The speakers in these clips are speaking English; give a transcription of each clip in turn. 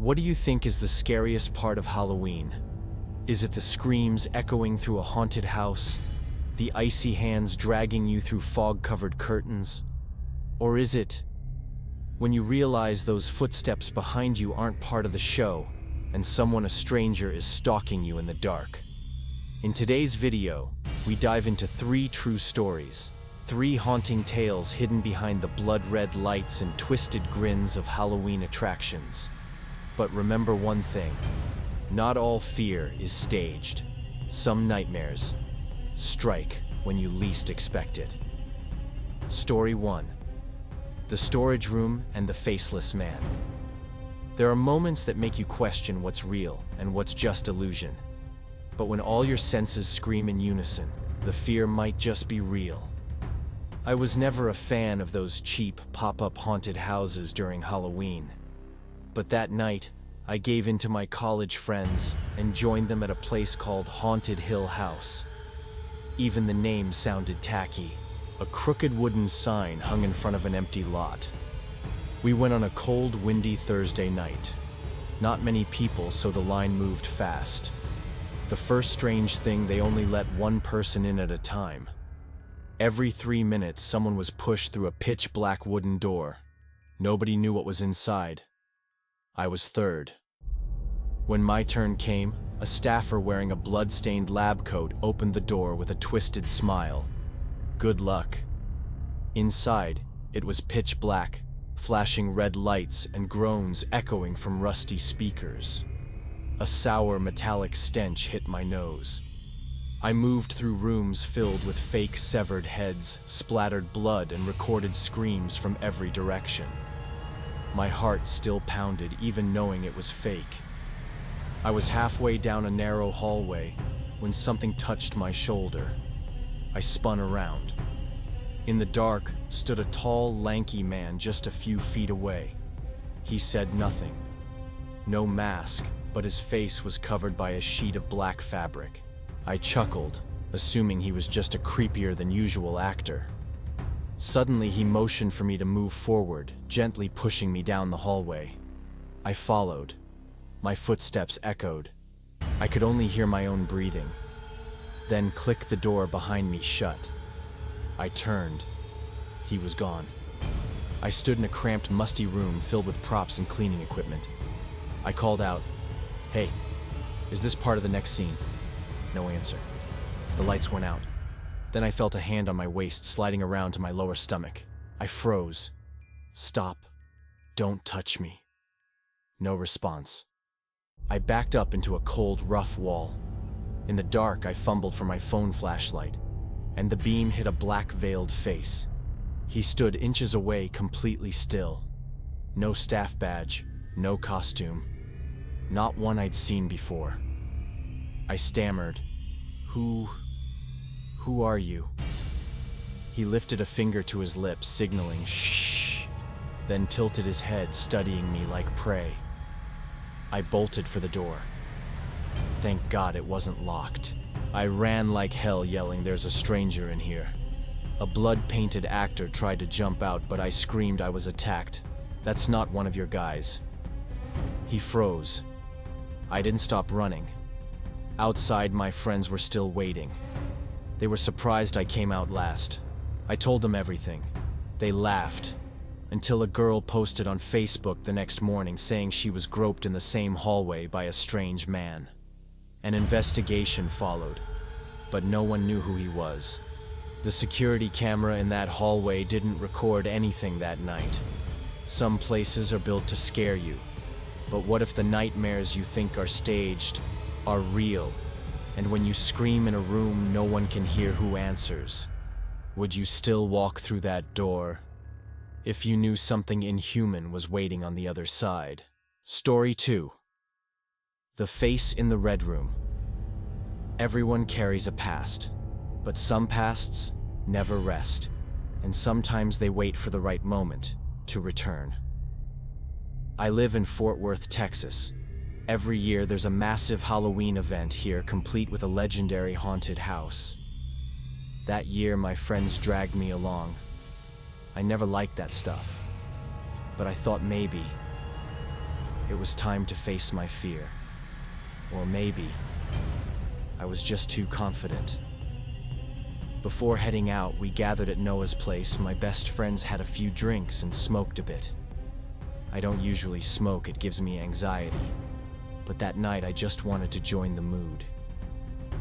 What do you think is the scariest part of Halloween? Is it the screams echoing through a haunted house? The icy hands dragging you through fog-covered curtains? Or is it when you realize those footsteps behind you aren't part of the show, and a stranger is stalking you in the dark? In today's video, we dive into 3 true stories, 3 haunting tales hidden behind the blood-red lights and twisted grins of Halloween attractions. But remember one thing, not all fear is staged. Some nightmares strike when you least expect it. Story 1. The storage room and the faceless man. There are moments that make you question what's real and what's just illusion. But when all your senses scream in unison, the fear might just be real. I was never a fan of those cheap pop-up haunted houses during Halloween. But that night, I gave in to my college friends and joined them at a place called Haunted Hill House. Even the name sounded tacky. A crooked wooden sign hung in front of an empty lot. We went on a cold, windy Thursday night. Not many people, so the line moved fast. The first strange thing, they only let one person in at a time. Every 3 minutes, someone was pushed through a pitch-black wooden door. Nobody knew what was inside. I was third. When my turn came, a staffer wearing a blood-stained lab coat opened the door with a twisted smile. Good luck. Inside, it was pitch black, flashing red lights and groans echoing from rusty speakers. A sour metallic stench hit my nose. I moved through rooms filled with fake severed heads, splattered blood, and recorded screams from every direction. My heart still pounded, even knowing it was fake. I was halfway down a narrow hallway when something touched my shoulder. I spun around. In the dark stood a tall, lanky man just a few feet away. He said nothing. No mask, but his face was covered by a sheet of black fabric. I chuckled, assuming he was just a creepier than usual actor. Suddenly, he motioned for me to move forward, gently pushing me down the hallway. I followed. My footsteps echoed. I could only hear my own breathing. Then click the door behind me shut. I turned. He was gone. I stood in a cramped, musty room filled with props and cleaning equipment. I called out, "Hey, is this part of the next scene?" No answer. The lights went out. Then I felt a hand on my waist sliding around to my lower stomach. I froze. "Stop. Don't touch me." No response. I backed up into a cold, rough wall. In the dark, I fumbled for my phone flashlight, and the beam hit a black-veiled face. He stood inches away, completely still. No staff badge, no costume. Not one I'd seen before. I stammered, Who are you?" He lifted a finger to his lips, signaling shh, then tilted his head, studying me like prey. I bolted for the door. Thank God it wasn't locked. I ran like hell, yelling, "There's a stranger in here." A blood-painted actor tried to jump out, but I screamed I was attacked. "That's not one of your guys." He froze. I didn't stop running. Outside, my friends were still waiting. They were surprised I came out last. I told them everything. They laughed, until a girl posted on Facebook the next morning saying she was groped in the same hallway by a strange man. An investigation followed, but no one knew who he was. The security camera in that hallway didn't record anything that night. Some places are built to scare you, but what if the nightmares you think are staged are real? And when you scream in a room, no one can hear who answers. Would you still walk through that door if you knew something inhuman was waiting on the other side? Story 2. The face in the red room. Everyone carries a past, but some pasts never rest, and sometimes they wait for the right moment to return. I live in Fort Worth, Texas. Every year there's a massive Halloween event here, complete with a legendary haunted house. That year my friends dragged me along. I never liked that stuff, but I thought maybe It was time to face my fear. Or maybe I was just too confident. Before heading out, we gathered at Noah's place. My best friends had a few drinks and smoked a bit. I don't usually smoke, it gives me anxiety. But that night I just wanted to join the mood.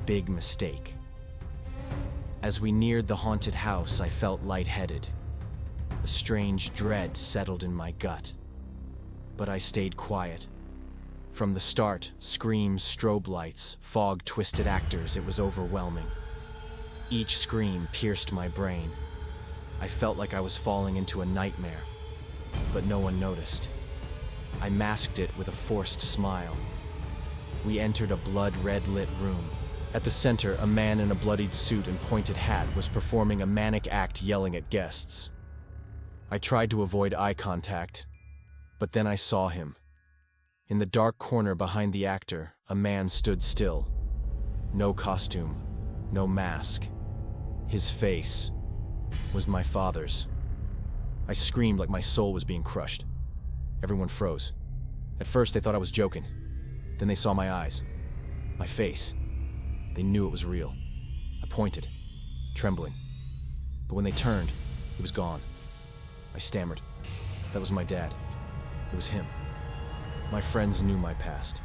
Big mistake. As we neared the haunted house, I felt lightheaded. A strange dread settled in my gut. But I stayed quiet. From the start, screams, strobe lights, fog-twisted actors, it was overwhelming. Each scream pierced my brain. I felt like I was falling into a nightmare, but no one noticed. I masked it with a forced smile. We entered a blood-red lit room. At the center, a man in a bloodied suit and pointed hat was performing a manic act yelling at guests. I tried to avoid eye contact, but then I saw him. In the dark corner behind the actor, a man stood still. No costume, no mask. His face was my father's. I screamed like my soul was being crushed. Everyone froze. At first they thought I was joking. Then they saw my eyes, my face. They knew it was real. I pointed, trembling. But when they turned, he was gone. I stammered. That was my dad. It was him. My friends knew my past.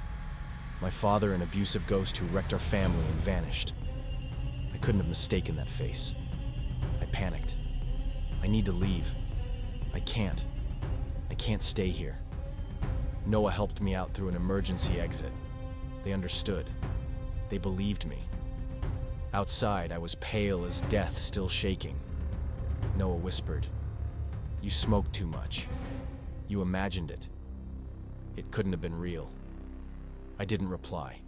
My father, an abusive ghost who wrecked our family and vanished. I couldn't have mistaken that face. I panicked. I need to leave. I can't. I can't stay here. Noah helped me out through an emergency exit. They understood. They believed me. Outside, I was pale as death, still shaking. Noah whispered, "You smoked too much. You imagined it. It couldn't have been real." I didn't reply.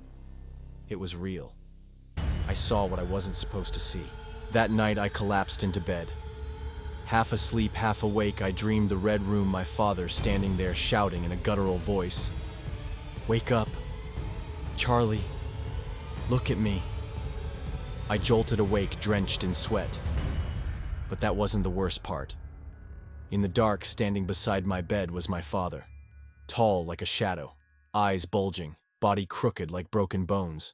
It was real. I saw what I wasn't supposed to see. That night, I collapsed into bed. Half asleep, half awake, I dreamed the red room, my father standing there shouting in a guttural voice, "Wake up! Charlie! Look at me!" I jolted awake, drenched in sweat. But that wasn't the worst part. In the dark, standing beside my bed, was my father. Tall like a shadow, eyes bulging, body crooked like broken bones.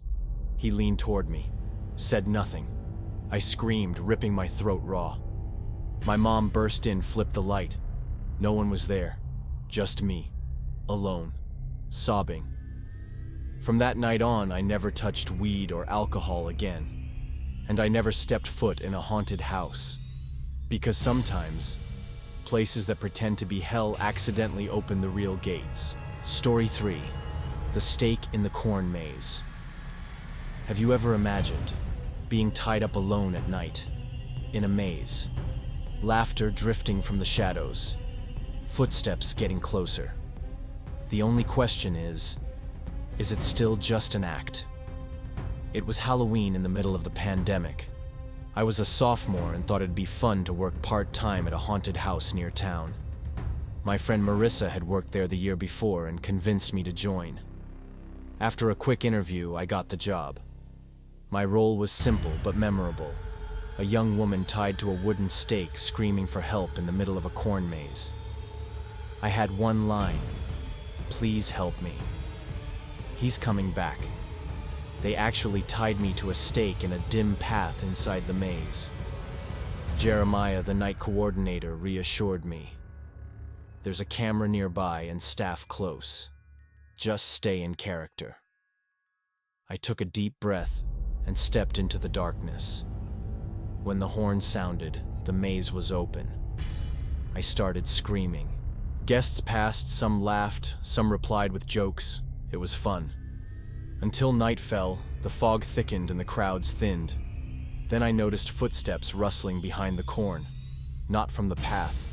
He leaned toward me, said nothing. I screamed, ripping my throat raw. My mom burst in, flipped the light. No one was there, just me, alone, sobbing. From that night on, I never touched weed or alcohol again. And I never stepped foot in a haunted house. Because sometimes, places that pretend to be hell accidentally open the real gates. Story 3. The Stake in the Corn Maze. Have you ever imagined being tied up alone at night, in a maze? Laughter drifting from the shadows, footsteps getting closer. The only question is it still just an act? It was Halloween in the middle of the pandemic. I was a sophomore and thought it'd be fun to work part-time at a haunted house near town. My friend Marissa had worked there the year before and convinced me to join. After a quick interview, I got the job. My role was simple but memorable. A young woman tied to a wooden stake screaming for help in the middle of a corn maze. I had one line, "Please help me. He's coming back." They actually tied me to a stake in a dim path inside the maze. Jeremiah, the night coordinator, reassured me. "There's a camera nearby and staff close. Just stay in character." I took a deep breath and stepped into the darkness. When the horn sounded, the maze was open. I started screaming. Guests passed, some laughed, some replied with jokes. It was fun. Until night fell, the fog thickened and the crowds thinned. Then I noticed footsteps rustling behind the corn. Not from the path,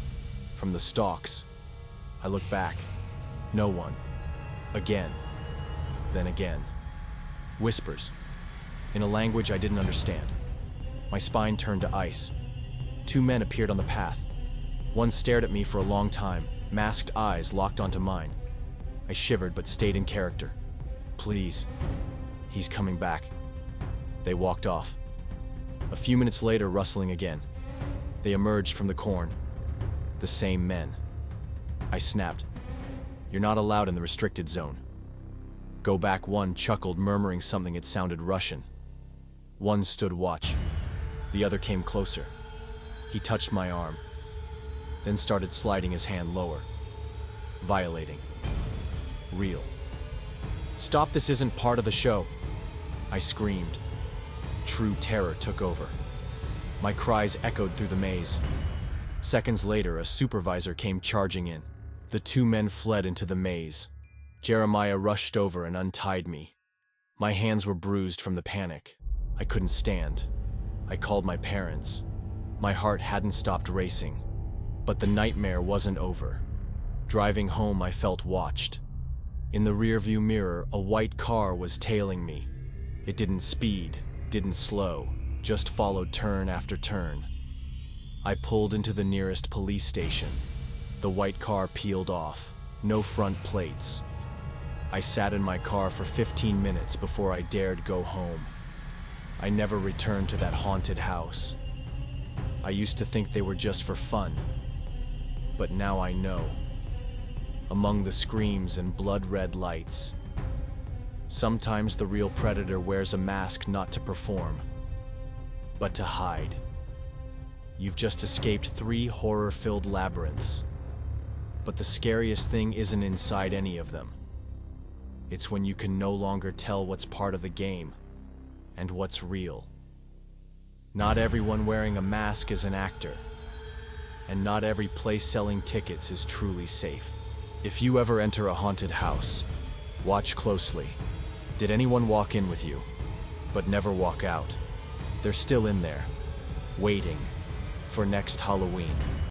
from the stalks. I looked back. No one. Again. Then again. Whispers. In a language I didn't understand. My spine turned to ice. 2 men appeared on the path. One stared at me for a long time, masked eyes locked onto mine. I shivered but stayed in character. "Please, he's coming back." They walked off. A few minutes later, rustling again. They emerged from the corn. The same men. I snapped. You're not allowed in the restricted zone. Go back. One chuckled, murmuring something. It sounded Russian. One stood watch. The other came closer. He touched my arm, then started sliding his hand lower. Violating. Real. Stop, this isn't part of the show. I screamed. True terror took over. My cries echoed through the maze. Seconds later, a supervisor came charging in. The two men fled into the maze. Jeremiah rushed over and untied me. My hands were bruised from the panic. I couldn't stand. I called my parents. My heart hadn't stopped racing. But the nightmare wasn't over. Driving home, I felt watched. In the rearview mirror, a white car was tailing me. It didn't speed, didn't slow, just followed turn after turn. I pulled into the nearest police station. The white car peeled off, no front plates. I sat in my car for 15 minutes before I dared go home. I never returned to that haunted house. I used to think they were just for fun, but now I know. Among the screams and blood-red lights, sometimes the real predator wears a mask not to perform, but to hide. You've just escaped 3 horror-filled labyrinths, but the scariest thing isn't inside any of them. It's when you can no longer tell what's part of the game and what's real. Not everyone wearing a mask is an actor, and not every place selling tickets is truly safe. If you ever enter a haunted house, watch closely. Did anyone walk in with you, but never walk out? They're still in there, waiting for next Halloween.